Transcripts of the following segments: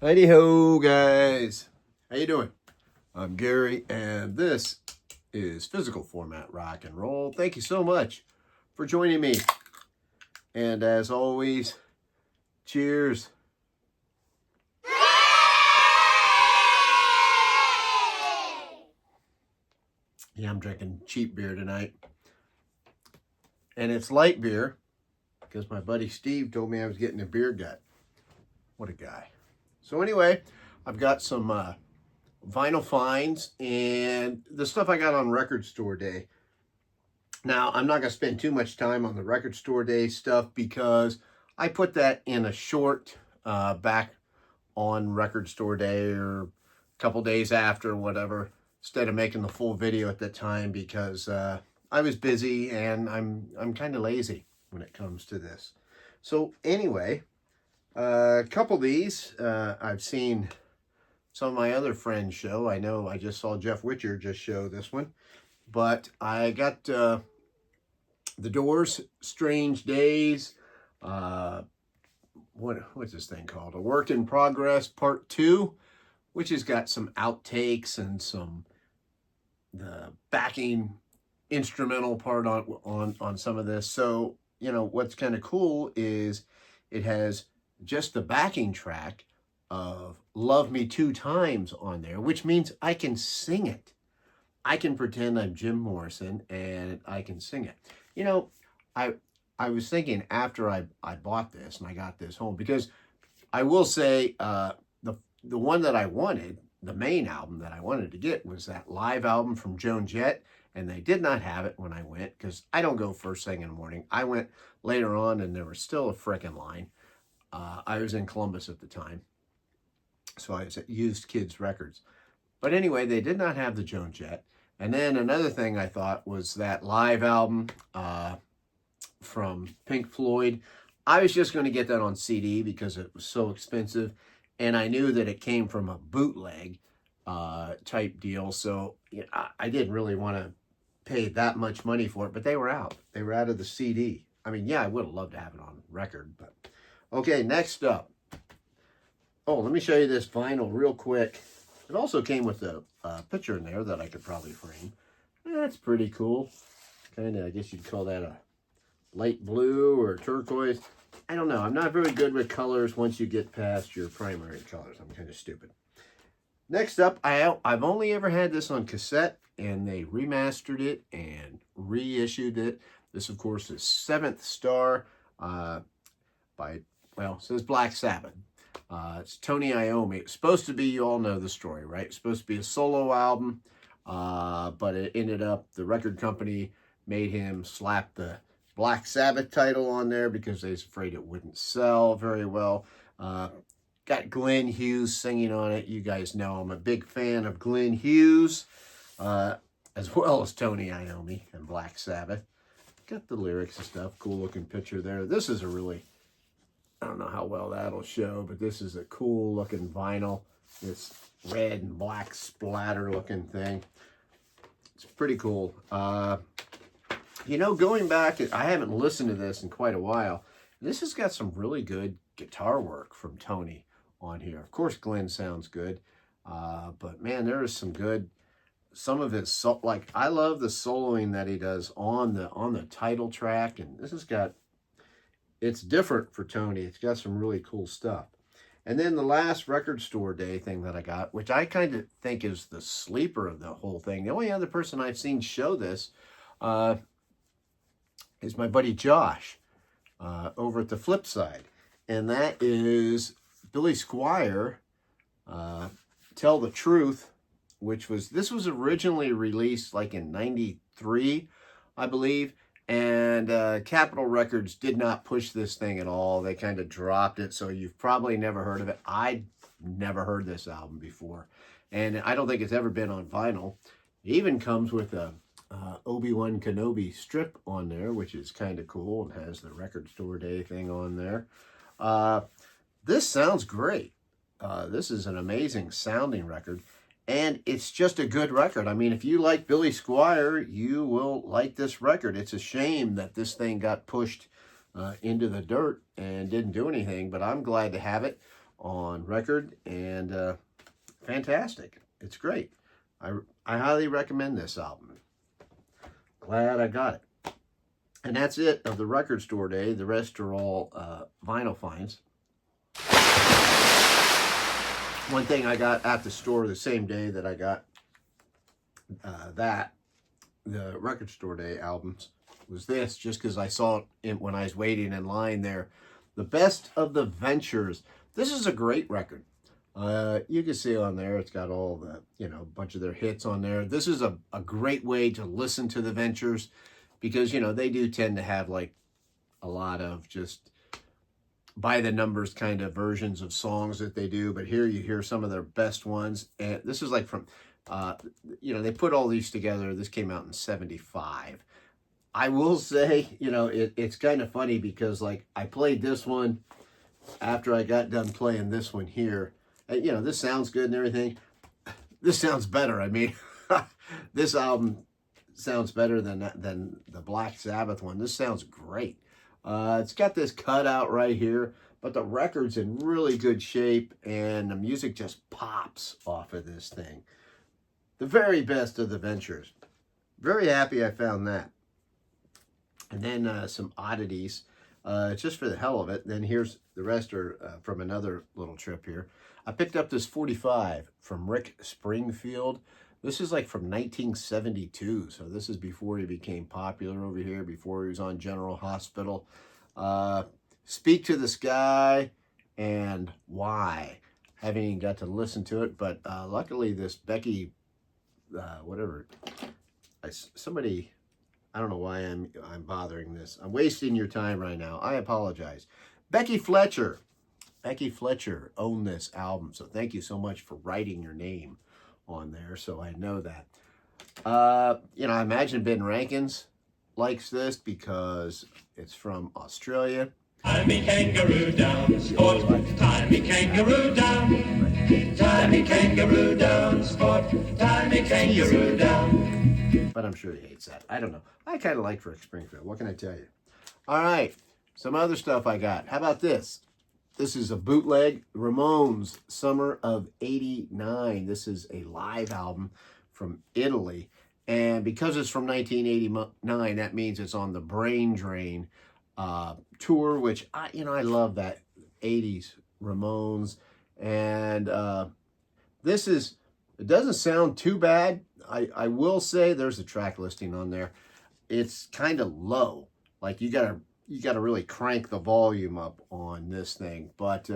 Heidi ho, guys. How you doing? I'm Gary, and this is Physical Format Rock and Roll. Thank you so much for joining me. And as always, cheers. Yeah, I'm drinking cheap beer tonight. And it's light beer because my buddy Steve told me I was getting a beer gut. What a guy. So anyway, I've got some vinyl finds and the stuff I got on Record Store Day. Now, I'm not going to spend too much time on the Record Store Day stuff because I put that in a short back on Record Store Day or a couple days after, whatever, instead of making the full video at that time because I was busy and I'm kind of lazy when it comes to this. So anyway, a couple of these I've seen some of my other friends show. I know I just saw Jeff Witcher just show this one. But I got The Doors, Strange Days, what's this thing called? A Work in Progress Part 2, which has got some outtakes and the backing instrumental part on some of this. So, you know, what's kind of cool is it has just the backing track of Love Me Two Times on there, which means I can sing it. I can pretend I'm Jim Morrison and I can sing it. You know, I was thinking after I bought this and I got this home, because I will say the one that I wanted, the main album that I wanted to get was that live album from Joan Jett, and they did not have it when I went because I don't go first thing in the morning. I went later on and there was still a frickin' line. I was in Columbus at the time, so I was at Used Kids Records. But anyway, they did not have the Joan Jett. And then another thing I thought was that live album from Pink Floyd. I was just going to get that on CD because it was so expensive. And I knew that it came from a bootleg type deal. So you know, I didn't really want to pay that much money for it. But they were out. They were out of the CD. I mean, yeah, I would have loved to have it on record. But okay, next up. Oh, let me show you this vinyl real quick. It also came with a picture in there that I could probably frame. That's pretty cool. Kind of, I guess you'd call that a light blue or turquoise. I don't know. I'm not very good with colors once you get past your primary colors. I'm kind of stupid. Next up, I've only ever had this on cassette, and they remastered it and reissued it. This, of course, is Seventh Star by, well, it says Black Sabbath. It's Tony Iommi. It's supposed to be, you all know the story, right? It's supposed to be a solo album, but it ended up, the record company made him slap the Black Sabbath title on there because they was afraid it wouldn't sell very well. Got Glenn Hughes singing on it. You guys know I'm a big fan of Glenn Hughes, as well as Tony Iommi and Black Sabbath. Got the lyrics and stuff. Cool looking picture there. This is a really, I don't know how well that'll show, but this is a cool looking vinyl. This red and black splatter looking thing. It's pretty cool. You know, going back, I haven't listened to this in quite a while. This has got some really good guitar work from Tony on here. Of course, Glenn sounds good. But man, there is some good, some of his, like, I love the soloing that he does on the title track. And this has got, it's different for Tony. It's got some really cool stuff. And then the last Record Store Day thing that I got, which I kind of think is the sleeper of the whole thing. The only other person I've seen show this is my buddy Josh over at the Flip Side. And that is Billy Squier, Tell the Truth, which was, this was originally released like in 93, I believe. And Capitol Records did not push this thing at all. They kind of dropped it, so you've probably never heard of it. I never heard this album before, and I don't think it's ever been on vinyl. It even comes with a Obi-Wan Kenobi strip on there, which is kind of cool, and has the Record Store Day thing on there. This sounds great. This is an amazing sounding record. And it's just a good record. I mean, if you like Billy Squier, you will like this record. It's a shame that this thing got pushed into the dirt and didn't do anything, but I'm glad to have it. on record, and fantastic. It's great. I highly recommend this album. Glad I got it. And that's it of the record store day. The rest are all vinyl finds. One thing I got at the store the same day that I got the record store day albums, was this, just because I saw it when I was waiting in line there. The Best of the Ventures. This is a great record. You can see on there, it's got all the, a bunch of their hits on there. This is a great way to listen to the Ventures, because, they do tend to have like a lot of just by the numbers kind of versions of songs that they do. But here you hear some of their best ones. And this is like from, they put all these together. This came out in 75. I will say, it's kind of funny because like I played this one after I got done playing this one here. This sounds good and everything. This sounds better. I mean, this album sounds better than the Black Sabbath one. This sounds great. It's got this cutout right here, but the record's in really good shape, and the music just pops off of this thing. The very best of the Ventures. Very happy I found that. And then some oddities, just for the hell of it. Then here's the rest are from another little trip here. I picked up this 45 from Rick Springfield. This is like from 1972, so this is before he became popular over here, before he was on General Hospital. Speak to the Sky and Why. Haven't even got to listen to it, but luckily this Becky, somebody, I don't know why I'm bothering this. I'm wasting your time right now. I apologize. Becky Fletcher owned this album, so thank you so much for writing your name on there, so I know that. I imagine Ben Rankins likes this because it's from Australia. Timey kangaroo down, sport. Timey kangaroo down. Timey kangaroo down, sport. Timey kangaroo down. But I'm sure he hates that. I don't know. I kind of like Rick Springfield. What can I tell you? All right, some other stuff I got. How about this? This is a bootleg, Ramones, Summer of '89. This is a live album from Italy. And because it's from 1989, that means it's on the Brain Drain tour, which I love that 80s Ramones. And it doesn't sound too bad. I will say there's a track listing on there. It's kind of low. Like you gotta really crank the volume up on this thing. But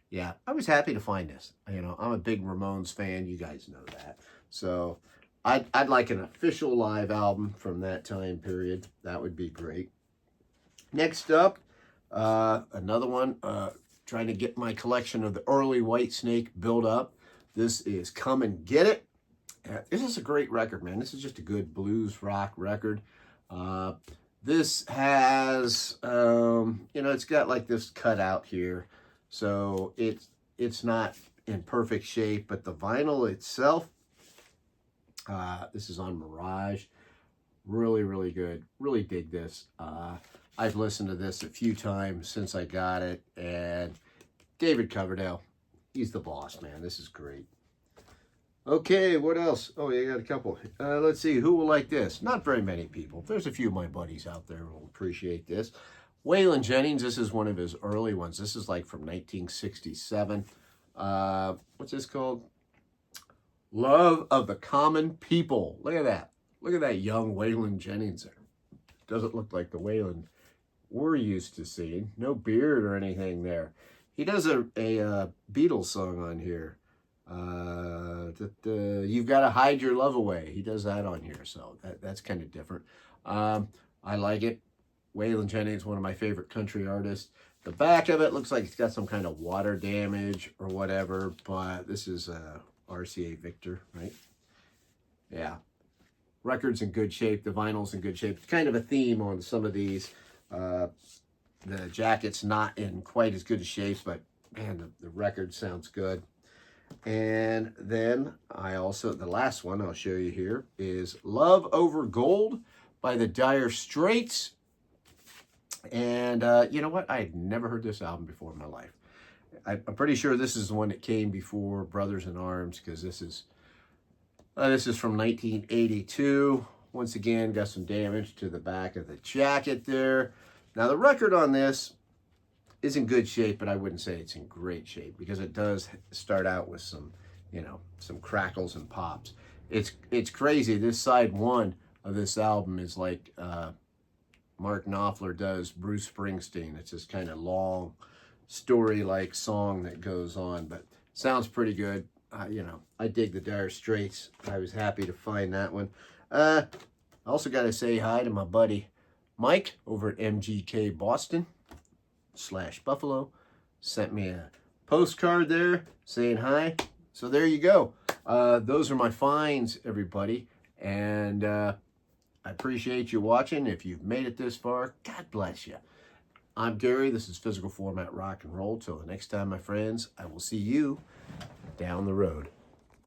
yeah, I was happy to find this. I'm a big Ramones fan. You guys know that. So I'd like an official live album from that time period. That would be great. Next up, another one. Trying to get my collection of the early Whitesnake built up. This is Come and Get It. This is a great record, man. This is just a good blues rock record. This has, it's got like this cutout here. So it's not in perfect shape, but the vinyl itself, this is on Mirage. Really, really good. Really dig this. I've listened to this a few times since I got it. And David Coverdale, he's the boss, man. This is great. Okay, what else? Oh, yeah, I got a couple. Let's see, who will like this? Not very many people. There's a few of my buddies out there who will appreciate this. Waylon Jennings, this is one of his early ones. This is like from 1967. What's this called? Love of the Common People. Look at that. Look at that young Waylon Jennings there. Doesn't look like the Waylon we're used to seeing. No beard or anything there. He does a Beatles song on here. You've Got to Hide Your Love Away. He does that on here, so that's kind of different. I like it. Waylon Jennings, one of my favorite country artists. The back of it looks like it's got some kind of water damage or whatever, but this is RCA Victor, right? Yeah. Record's in good shape. The vinyl's in good shape. It's kind of a theme on some of these. The jacket's not in quite as good a shape, but man, the record sounds good. And then the last one I'll show you here is Love Over Gold by the Dire Straits. And you know what? I had never heard this album before in my life. I'm pretty sure this is the one that came before Brothers in Arms, because this is from 1982. Once again, got some damage to the back of the jacket there. Now, the record on this is in good shape, but I wouldn't say it's in great shape, because it does start out with some, some crackles and pops. It's crazy. This side one of this album is like Mark Knopfler does Bruce Springsteen. It's this kind of long story-like song that goes on, but sounds pretty good. I dig the Dire Straits. I was happy to find that one. I also got to say hi to my buddy Mike over at MGK Boston /Buffalo. Sent me a postcard there saying hi. So there you go. Those are my finds, everybody. And I appreciate you watching. If you've made it this far, God bless you. I'm Gary. This is Physical Format Rock and Roll. Till the next time, my friends, I will see you down the road.